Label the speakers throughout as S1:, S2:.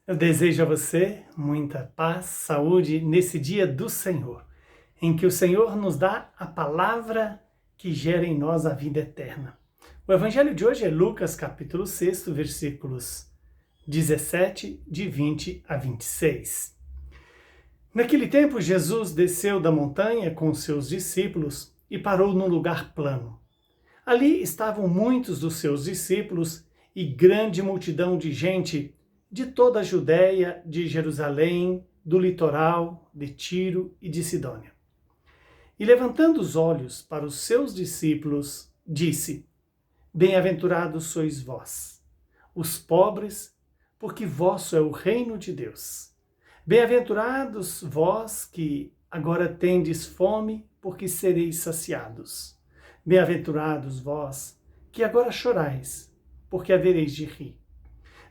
S1: Eu desejo a você muita paz, saúde nesse dia do Senhor, em que o Senhor nos dá a palavra que gera em nós a vida eterna. O evangelho de hoje é Lucas, capítulo 6, versículos 17, de 20 a 26. Naquele tempo, Jesus desceu da montanha com seus discípulos e parou num lugar plano. Ali estavam muitos dos seus discípulos e grande multidão de gente de toda a Judéia, de Jerusalém, do litoral, de Tiro e de Sidônia. E levantando os olhos para os seus discípulos, disse: Bem-aventurados sois vós, os pobres, porque vosso é o reino de Deus. Bem-aventurados vós que agora tendes fome, porque sereis saciados. Bem-aventurados vós que agora chorais, porque havereis de rir.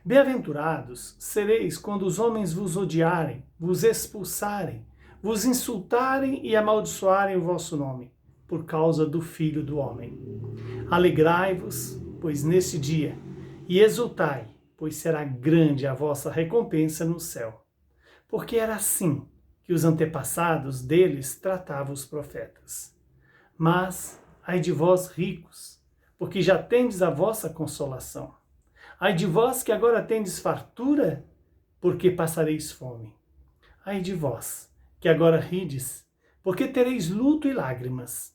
S1: Bem-aventurados sereis quando os homens vos odiarem, vos expulsarem, vos insultarem e amaldiçoarem o vosso nome, por causa do Filho do Homem. Alegrai-vos, pois nesse dia, e exultai, pois será grande a vossa recompensa no céu. Porque era assim que os antepassados deles tratavam os profetas. Mas, ai de vós ricos, porque já tendes a vossa consolação. Ai de vós que agora tendes fartura, porque passareis fome. Ai de vós que agora rides, porque tereis luto e lágrimas.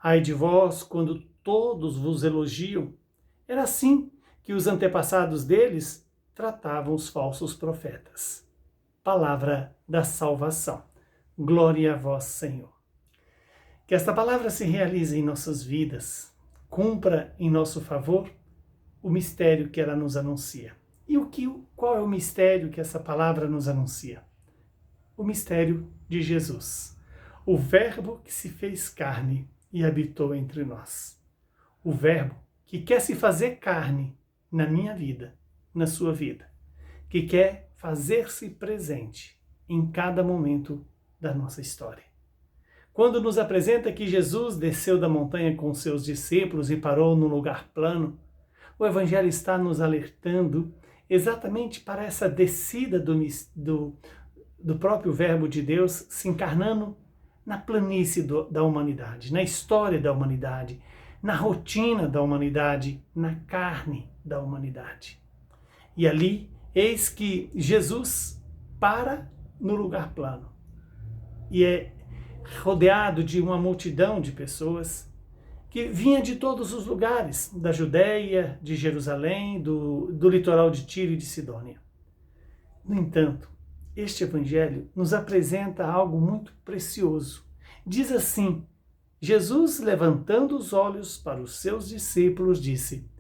S1: Ai de vós quando todos vos elogiam. Era assim que os antepassados deles tratavam os falsos profetas. Palavra da salvação. Glória a vós, Senhor. Que esta palavra se realize em nossas vidas, cumpra em nosso favor o mistério que ela nos anuncia. E qual é o mistério que essa palavra nos anuncia? O mistério de Jesus, o Verbo que se fez carne e habitou entre nós. O Verbo que quer se fazer carne na minha vida, na sua vida, que quer fazer-se presente em cada momento da nossa história. Quando nos apresenta que Jesus desceu da montanha com seus discípulos e parou num lugar plano, o Evangelho está nos alertando exatamente para essa descida do próprio Verbo de Deus se encarnando na planície da humanidade, na história da humanidade, na rotina da humanidade, na carne da humanidade. E ali, eis que Jesus para no lugar plano e é rodeado de uma multidão de pessoas que vinha de todos os lugares, da Judéia, de Jerusalém, do litoral de Tiro e de Sidônia. No entanto, este evangelho nos apresenta algo muito precioso. Diz assim: Jesus, levantando os olhos para os seus discípulos, disse: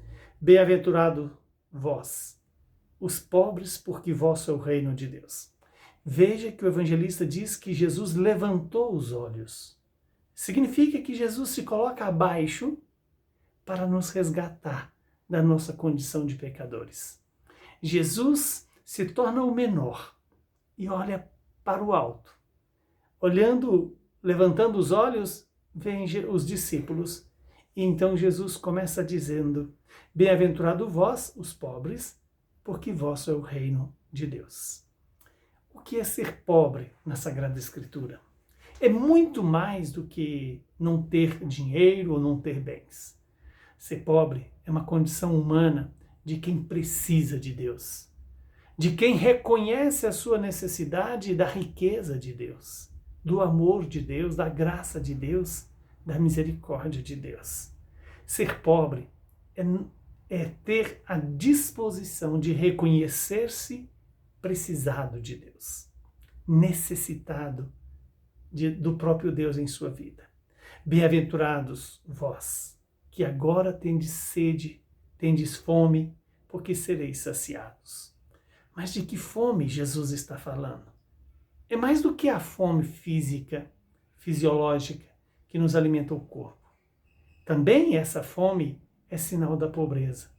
S1: Bem-aventurado vós, os pobres, porque vosso é o reino de Deus. Veja que o evangelista diz que Jesus levantou os olhos. Significa que Jesus se coloca abaixo para nos resgatar da nossa condição de pecadores. Jesus se torna o menor e olha para o alto. Levantando os olhos, vêm os discípulos. E então Jesus começa dizendo: Bem-aventurado vós, os pobres, porque vosso é o reino de Deus. O que é ser pobre na Sagrada Escritura? É muito mais do que não ter dinheiro ou não ter bens. Ser pobre é uma condição humana de quem precisa de Deus, de quem reconhece a sua necessidade da riqueza de Deus, do amor de Deus, da graça de Deus, da misericórdia de Deus. Ser pobre é ter a disposição de reconhecer-se precisado de Deus, necessitado do próprio Deus em sua vida. Bem-aventurados vós, que agora tendes sede, tendes fome, porque sereis saciados. Mas de que fome Jesus está falando? É mais do que a fome física, fisiológica, que nos alimenta o corpo. Também essa fome é sinal da pobreza.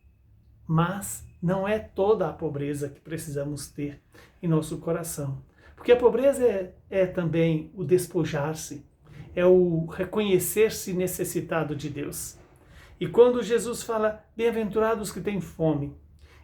S1: Mas não é toda a pobreza que precisamos ter em nosso coração. Porque a pobreza é também o despojar-se, é o reconhecer-se necessitado de Deus. E quando Jesus fala, bem-aventurados que têm fome,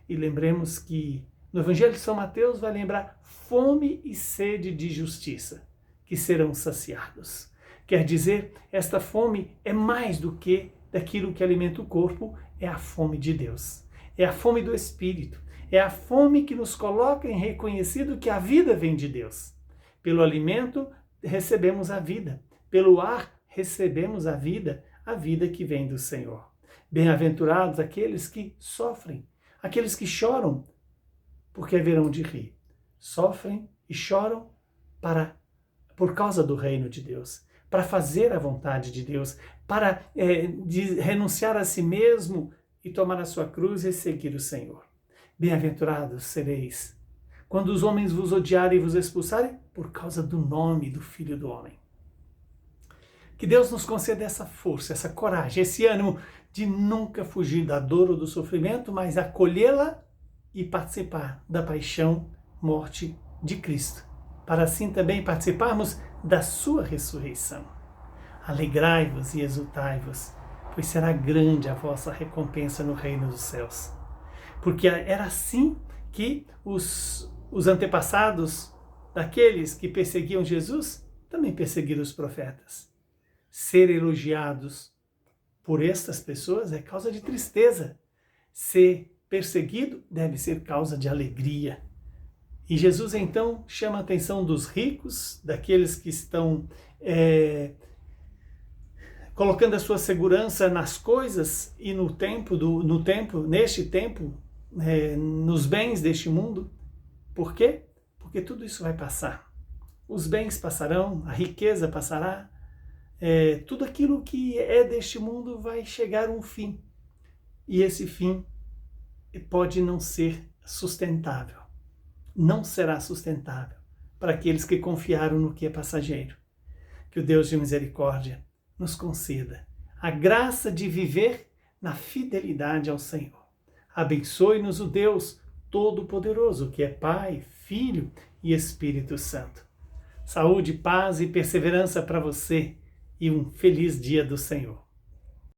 S1: e lembremos que No Evangelho de São Mateus vai lembrar fome e sede de justiça, que serão saciados. Quer dizer, esta fome é mais do que daquilo que alimenta o corpo, é a fome de Deus. É a fome do Espírito. É a fome que nos coloca em reconhecido que a vida vem de Deus. Pelo alimento, recebemos a vida. Pelo ar, recebemos a vida que vem do Senhor. Bem-aventurados aqueles que sofrem, aqueles que choram, porque haverão de rir. Sofrem e choram por causa do reino de Deus, para fazer a vontade de Deus, para renunciar a si mesmo e tomar a sua cruz e seguir o Senhor. Bem-aventurados sereis quando os homens vos odiarem e vos expulsarem por causa do nome do Filho do Homem. Que Deus nos conceda essa força, essa coragem, esse ânimo de nunca fugir da dor ou do sofrimento, mas acolhê-la e participar da paixão, morte de Cristo, para assim também participarmos da sua ressurreição. Alegrai-vos e exultai-vos, pois será grande a vossa recompensa no reino dos céus. Porque era assim que os antepassados daqueles que perseguiam Jesus também perseguiram os profetas. Ser elogiados por estas pessoas é causa de tristeza. Ser perseguido deve ser causa de alegria. E Jesus então chama a atenção dos ricos, daqueles que estão colocando a sua segurança nas coisas e neste tempo, nos bens deste mundo. Por quê? Porque tudo isso vai passar. Os bens passarão, a riqueza passará, tudo aquilo que é deste mundo vai chegar a um fim. E esse fim pode não ser sustentável. Não será sustentável para aqueles que confiaram no que é passageiro. Que o Deus de misericórdia nos conceda a graça de viver na fidelidade ao Senhor. Abençoe-nos o Deus Todo-Poderoso, que é Pai, Filho e Espírito Santo. Saúde, paz e perseverança para você e um feliz dia do Senhor.